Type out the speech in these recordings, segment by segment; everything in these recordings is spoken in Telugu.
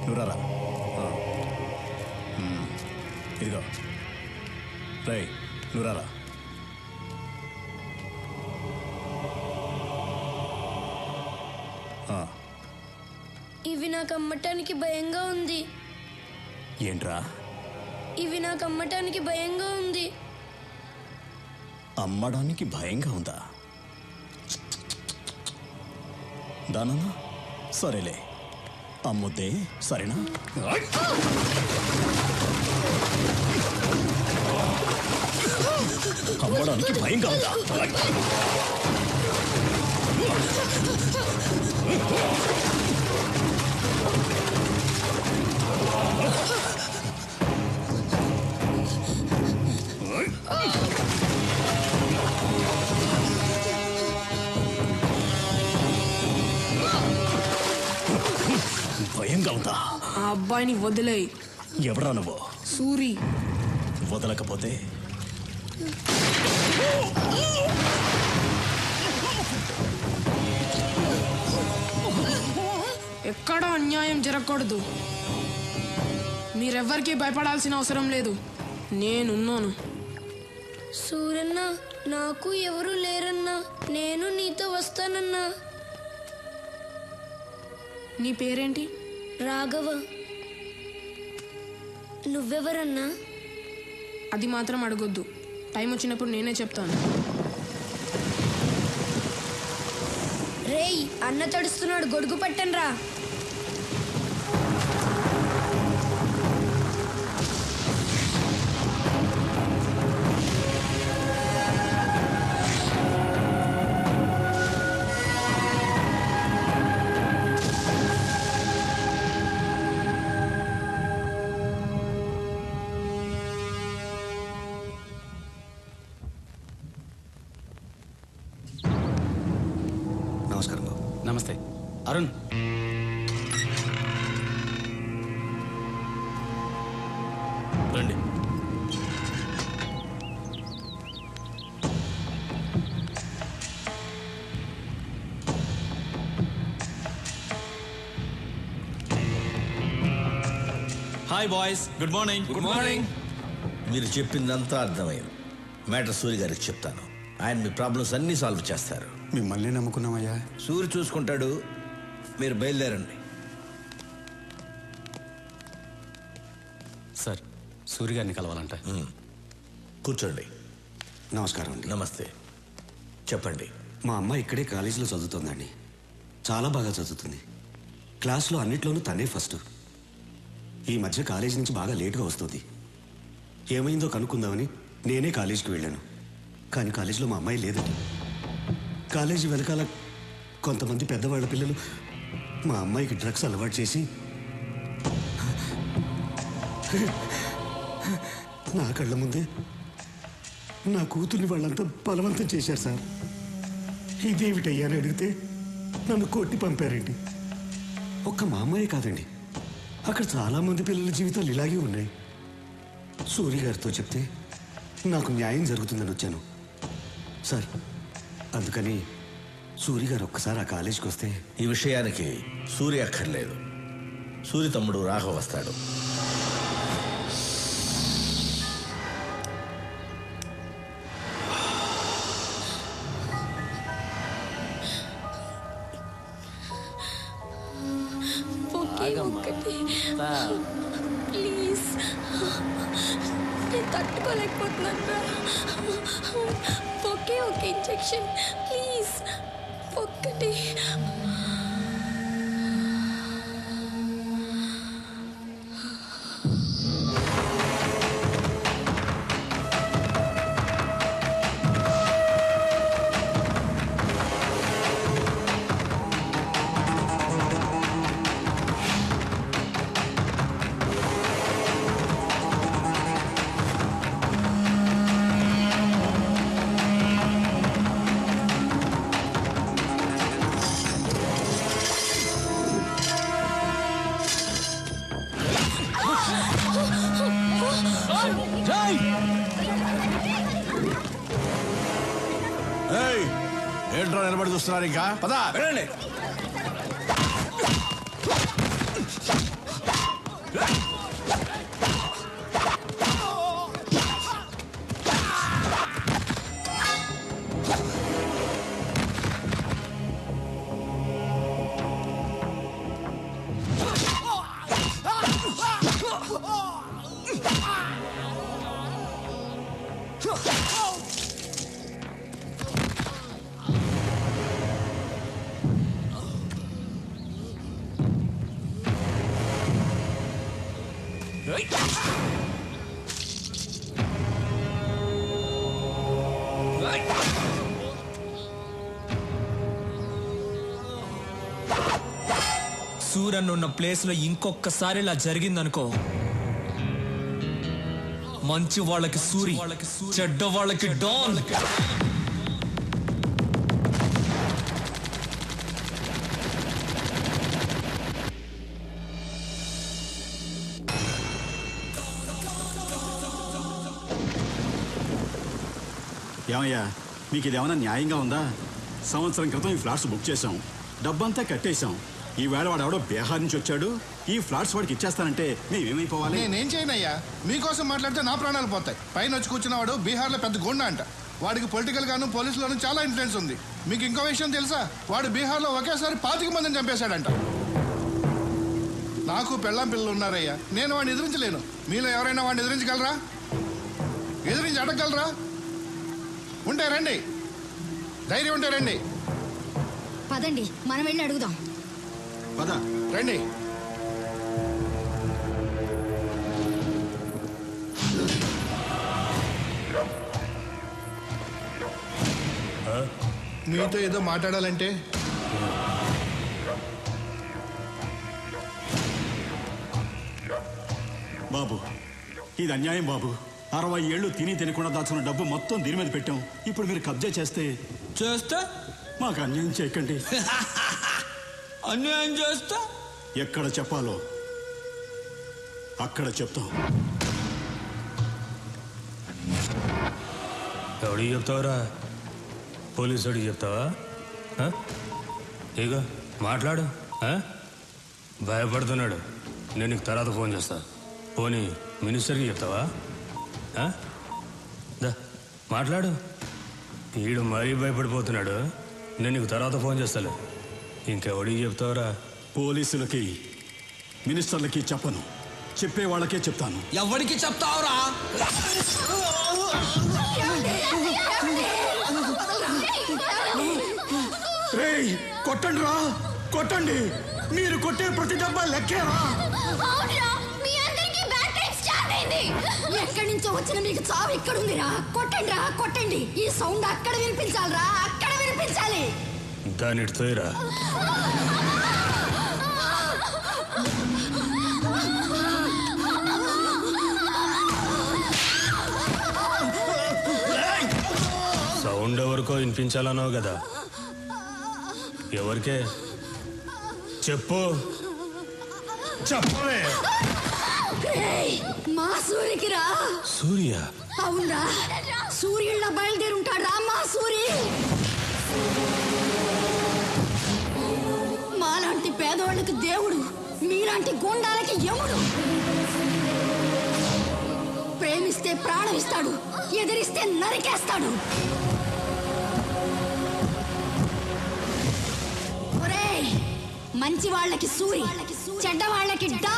నువ్వు రారా. ఇదిగో రై, నువ్వు రారా. ఇవి నాకు అమ్మటానికి భయంగా ఉంది. ఏంట్రా? ఇవి నాకు అమ్మటానికి భయంగా ఉంది. అమ్మడానికి భయంగా ఉందా? దానన్నా సరేలే, అమ్ముద్దే సరేనా? అమ్మడానికి భయంగా ఉందా? భయంగా ఉందా? ఆ అబ్బాయిని వదిలే. ఎవరా నువ్వు? సూరి. వదలకపోతే ఎక్కడా అన్యాయం జరగకూడదు. మీరెవ్వరికీ భయపడాల్సిన అవసరం లేదు, నేనున్నాను. సూరన్న, నాకు ఎవరు లేరన్నా, నేను నీతో వస్తానన్నా. నీ పేరేంటి? రాఘవ. నువ్వెవరన్నా? అది మాత్రం అడగొద్దు, టైం వచ్చినప్పుడు నేనే చెప్తాను. రేయ్, అన్న తడుస్తున్నాడు, గొడుగు పట్టండ్రా. నమస్కారం బాబు. నమస్తే అరుణ్. రండి. Hi boys, good morning. Good morning. మీరు చెప్పిందంతా అర్థమైంది. మ్యాటర్ సూరి గారికి చెప్తాను. ఆయన మీ ప్రాబ్లమ్స్ అన్నీ సాల్వ్ చేస్తారు. మిమ్మల్ని నమ్ముకున్నామయ్యా. సూరి చూసుకుంటాడు, మీరు బయలుదేరండి. సార్, సూరి గారిని కలవాలంట. కూర్చోండి. నమస్కారం అండి. నమస్తే. చెప్పండి. మా అమ్మాయి ఇక్కడే కాలేజీలో చదువుతుందండి. చాలా బాగా చదువుతుంది. క్లాస్లో అన్నిట్లోనూ తనే ఫస్ట్. ఈ మధ్య కాలేజీ నుంచి బాగా లేటుగా వస్తుంది. ఏమైందో కనుక్కుందామని నేనే కాలేజీకి వెళ్ళాను. కానీ కాలేజీలో మా అమ్మాయి లేదండి. కాలేజీ వెనకాల కొంతమంది పెద్దవాళ్ళ పిల్లలు మా అమ్మాయికి డ్రగ్స్ అలవాటు చేసి నా కళ్ళ ముందే నా కూతుర్ని వాళ్ళంతా బలవంతం చేశారు సార్. ఇదేమిటయ్యా అని అడిగితే నన్ను కొట్టి పంపారండి. ఒక్క మా అమ్మాయి కాదండి, అక్కడ చాలామంది పిల్లల జీవితాలు ఇలాగే ఉన్నాయి. సూరి గారితో చెప్తే నాకు న్యాయం జరుగుతుందని వచ్చాను సార్. అందుకని సూరి గారు ఒక్కసారి ఆ కాలేజీకి వస్తే. ఈ విషయానికి సూరి అక్కర్లేదు. సూరి తమ్ముడు రాఘవ వస్తాడు. ప్లీజ్, నేను తట్టుకోలేకపోతున్నాను. ఒకే ఒక ఇంజెక్షన్ ప్లీజ్, ఒక్కటి. ఏంట్రా నిలబడి చూస్తున్నారు? ఇంకా పదా వెళ్ళండి. సూరన్ ఉన్న ప్లేస్ లో ఇంకొకసారి ఇలా జరిగిందనుకో, మంచి వాళ్ళకి సూరి, చెడ్డ వాళ్ళకి డాన్. ఏమయ్యా, మీకు ఇదేమన్నా న్యాయంగా ఉందా? సంవత్సరం క్రితం ఈ ఫ్లాట్స్ బుక్ చేశాం, డబ్బంతా కట్టేశాం. ఈవేళ వాడు ఎవడో బీహార్ నుంచి వచ్చాడు, ఈ ఫ్లాట్స్ వాడికి ఇచ్చేస్తానంటే మేమేమైపోవాలి? నేనేం చేయనయ్యా, మీకోసం మాట్లాడితే నా ప్రాణాలు పోతాయి. పైన వచ్చి కూర్చున్నవాడు బీహార్లో పెద్ద గుండా అంట. వాడికి పొలిటికల్ గాను పోలీసులోను చాలా ఇన్ఫ్లుయెన్స్ ఉంది. మీకు ఇంకో విషయం తెలుసా? వాడు బీహార్లో ఒకేసారి 25 మందిని చంపేశాడంట. నాకు పెళ్ళాం పిల్లలు ఉన్నారయ్యా, నేను వాడిని ఎదిరించలేను. మీలో ఎవరైనా వాడిని ఎదిరించగలరా? ఎదిరించి అడగగలరా? ఉంటే రండి, ధైర్యం ఉంటే రండి. పదండి మనం వెళ్ళి అడుగుదాం. పద రండి. మీతో ఏదో మాట్లాడాలంటే బాబు, ఇది అన్యాయం బాబు. 60 ఏళ్ళు తిని తినకుండా దాచుకున్న డబ్బు మొత్తం దీని మీద పెట్టాం. ఇప్పుడు మీరు కబ్జా చేస్తే మాకు అన్యాయం చేయకండి. అన్యాయం చేస్తా ఎక్కడ చెప్పాలో అక్కడ చెప్తాం. ఎవడికి చెప్తావురా? పోలీసు వాడికి చెప్తావా? ఇక మాట్లాడు. భయపడుతున్నాడు. నేను నీకు తర్వాత ఫోన్ చేస్తా. పోనీ మినిస్టర్కి చెప్తావా? దా మాట్లాడు. వీడు మరీ భయపడిపోతున్నాడు. నేను నీకు తర్వాత ఫోన్ చేస్తాలే. ఇంకెవడికి చెప్తావురా? పోలీసులకి, మినిస్టర్లకి చెప్పను, చెప్పే వాళ్ళకే చెప్తాను. ఎవరికి చెప్తావురా? రేయ్, కొట్టండి రా, కొట్టండి. మీరు కొట్టే ప్రతి డబ్బా లెక్కేరా. ఎక్కడి నుంచో వచ్చిన మీకు చావు ఇక్కడుందిరా. కొట్టండి రా, కొట్టండి. ఈ సౌండ్ అక్కడ వినిపించాలిరా, అక్కడ వినిపించాలి. దాని ఇటుతోయరా. సౌండ్ ఎవరికో వినిపించాలన్నావు కదా, ఎవరికే చెప్పు. చెప్పవే. మా సూర్యకి రా. సూర్య? అవునరా, సూర్యుళ్ళ బయలుదేరుంటాడు రా మా సూరి. మాలాంటి పేదవాళ్ళకి దేవుడు, మీలాంటి గోండాలకి యముడు. ప్రేమిస్తే ప్రాణం ఇస్తాడు, ఎదిరిస్తే నరికేస్తాడు. ఒరేయ్, మంచి వాళ్ళకి సూరి, చెడ్డ వాళ్ళకి డా.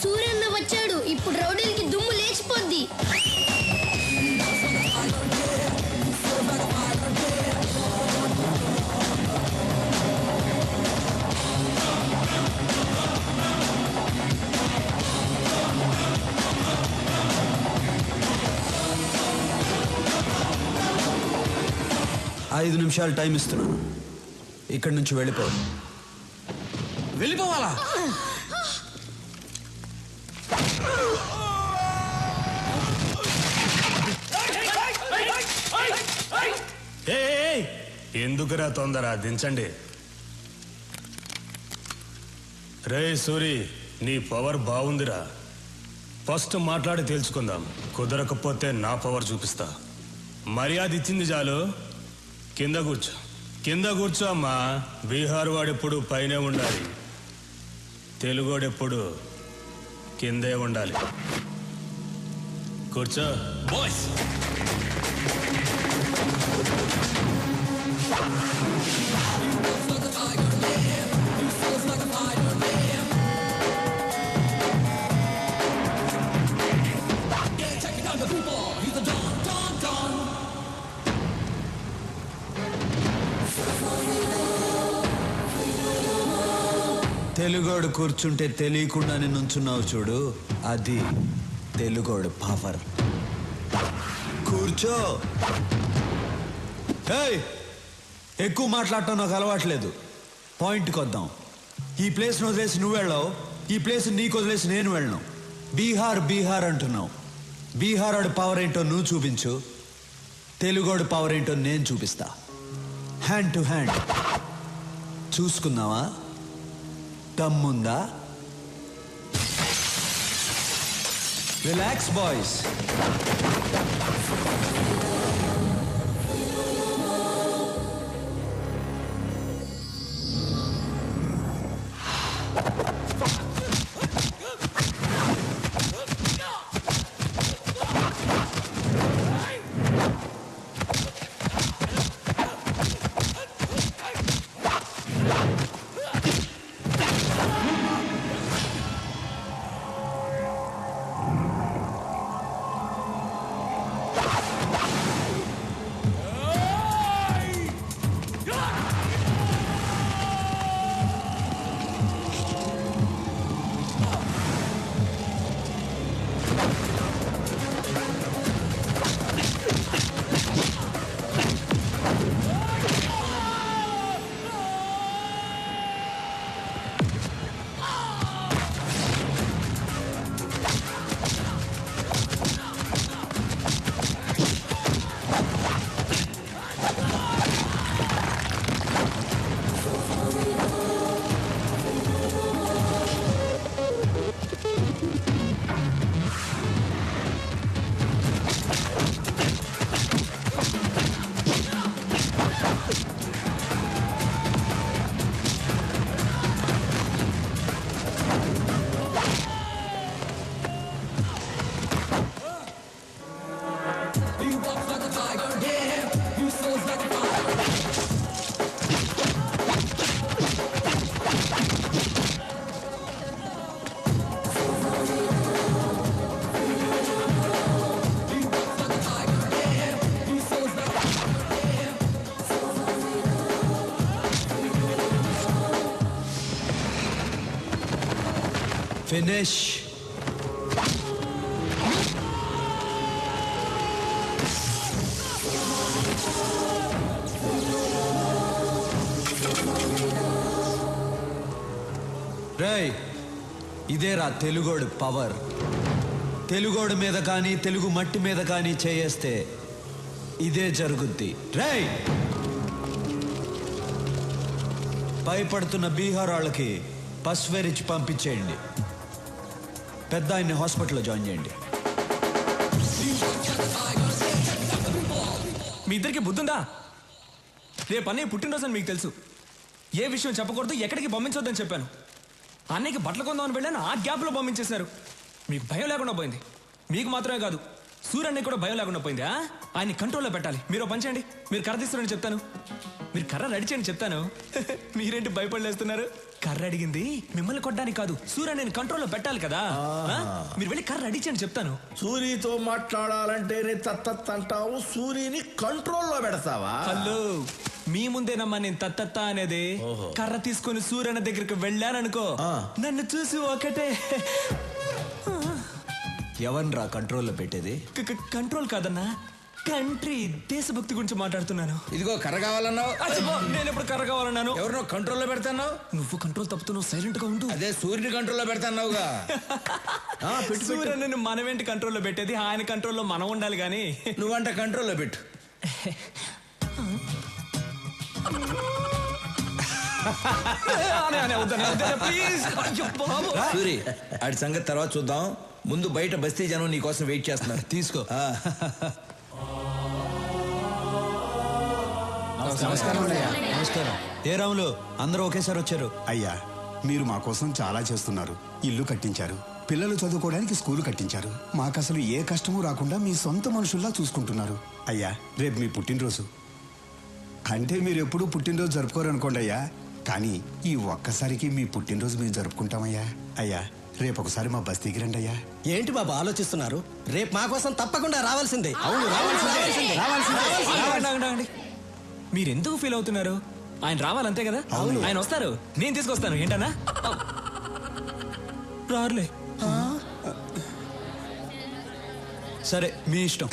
సూర్యన్న వచ్చాడు. ఇప్పుడు రౌడీలకి దుమ్ము లేచిపోద్ది. ఐదు నిమిషాలు టైం ఇస్తున్నాను. ఇక్కడి నుంచి వెళ్ళిపో. వెళ్ళిపోవాలా? ఎందుకురా తొందర? దించండి. రే సూరి, నీ పవర్ బాగుందిరా. ఫస్ట్ మాట్లాడి తేల్చుకుందాం. కుదరకపోతే నా పవర్ చూపిస్తా. మర్యాద ఇచ్చింది చాలు, కింద కూర్చో. కింద కూర్చో అమ్మా. బీహార్ వాడెప్పుడు పైనే ఉండాలి, తెలుగోడెప్పుడు కిందే ఉండాలి. కూర్చో. బాయ్స్, తెలుగోడు కూర్చుంటే తెలియకుండానే నుంచున్నావు చూడు, అది తెలుగోడు పవర్. కూర్చో. ఏయ్, ఎక్కువ మాట్లాడటం నాకు అలవాట్లేదు. పాయింట్కి వద్దాం. ఈ ప్లేస్ని వదిలేసి నువ్వు వెళ్ళావు, ఈ ప్లేస్ నీకు వదిలేసి నేను వెళ్ళను. బీహార్ బీహార్ అంటున్నావు. బీహార్ వాడి పవర్ ఏంటో నువ్వు చూపించు, తెలుగోడు పవర్ ఏంటో నేను చూపిస్తా. హ్యాండ్ టు హ్యాండ్ చూసుకుందామా? దమ్ముందా? Relax boys. ఫినిష్. రేయ్, ఇదేరా తెలుగోడు పవర్. తెలుగోడు మీద కానీ తెలుగు మట్టి మీద కానీ చేయేస్తే ఇదే జరుగుద్ది. రేయ్, భయపడుతున్న బీహార్ వాళ్ళకి పసువేరిచ్చి పంపించేయండి. పెద్ద ఆయన్ని హాస్పిటల్లో జాయిన్ చేయండి. మీ ఇద్దరికి బుద్ధుందా? రేపు అన్నయ్య పుట్టినరోజు అని మీకు తెలుసు. ఏ విషయం చెప్పకూడదు, ఎక్కడికి పంపించొద్దని చెప్పాను. అన్నయ్యకి బట్టలు కొందామని వెళ్ళాను, ఆ గ్యాప్లో పంపించేశారు. మీకు భయం లేకుండా పోయింది. మీకు మాత్రమే కాదు, సూర్యన్నయ్య కూడా భయం లేకుండా పోయింది. ఆయన్ని కంట్రోల్లో పెట్టాలి. మీరు పని చేయండి, మీరు కర్ర తీస్తారని చెప్తాను, మీరు కర్ర రెడీ చేయండి చెప్తాను. మీరేంటి భయపడలేస్తున్నారు? కర్ర అడిగింది మిమ్మల్ని కొట్టడానికి కాదు, సూర్యన్నయ్యని కంట్రోల్లో పెట్టాలి కదా. మీరు వెళ్ళి కర్ర రెడీ చేయండి చెప్తాను. సూరితో మాట్లాడాలంటేనే తత్తత్ అంటావు, సూరిని కంట్రోల్లో పెడతావా? హలో, మీ ముందేనమ్మా నేను తత్తత్త అనేది. కర్ర తీసుకొని సూర్యన్న దగ్గరికి వెళ్ళాననుకో, నన్ను చూసి ఒకటే. ఎవన్రా కంట్రోల్లో పెట్టేది? కంట్రోల్ కాదన్నా, కంట్రీ, దేశభక్తి గురించి మాట్లాడుతున్నాను. ఇదిగో కర్ర కావాలన్నావు. నేను ఎప్పుడు కర్ర కావాలన్నాను? ఎవరినో కంట్రోల్లో పెడతాన్నావు. నువ్వు కంట్రోల్ తప్పుతున్నావు, సైలెంట్ గా ఉండు. అదే సూర్యుని కంట్రోల్లో పెడతాన్నావుగా. సూర్యుని మనమేంటి కంట్రోల్లో పెట్టేది, ఆయన కంట్రోల్లో మనం ఉండాలి గాని. నువ్వంట కంట్రోల్లో పెట్టు. ప్లీజ్ సూరి ఆడి సంగతి తర్వాత చూద్దాం. ముందు బయట బస్తీ జనం నీ కోసం వెయిట్ చేస్తున్నారు. తీసుకో. నమస్కారం. ఏ రాములు, అందరూ ఒకేసారి వచ్చారు. అయ్యా, మీరు మా కోసం చాలా చేస్తున్నారు. ఇల్లు కట్టించారు, పిల్లలు చదువుకోవడానికి స్కూలు కట్టించారు. మాకు అసలు ఏ కష్టమూ రాకుండా మీ సొంత మనుషుల్లా చూసుకుంటున్నారు. అయ్యా, రేపు మీ పుట్టినరోజు. అంటే మీరు ఎప్పుడూ పుట్టినరోజు జరుపుకోరు అనుకోండి అయ్యా, కానీ ఈ ఒక్కసారికి మీ పుట్టినరోజు మేము జరుపుకుంటామయ్యా. అయ్యా, రేపు ఒకసారి మా బస్తీకి రండి అయ్యా. ఏంటి బాబు ఆలోచిస్తున్నారు? రేపు మా కోసం తప్పకుండా రావాల్సిందే. అవును, రావాల్సిందే. మీరు ఎందుకు ఫీల్ అవుతున్నారు? ఆయన రావాలంతే కదా. అవును. ఆయన వస్తారు, నేను తీసుకొస్తాను. ఏంటన్నా రారులే. సరే, మీ ఇష్టం.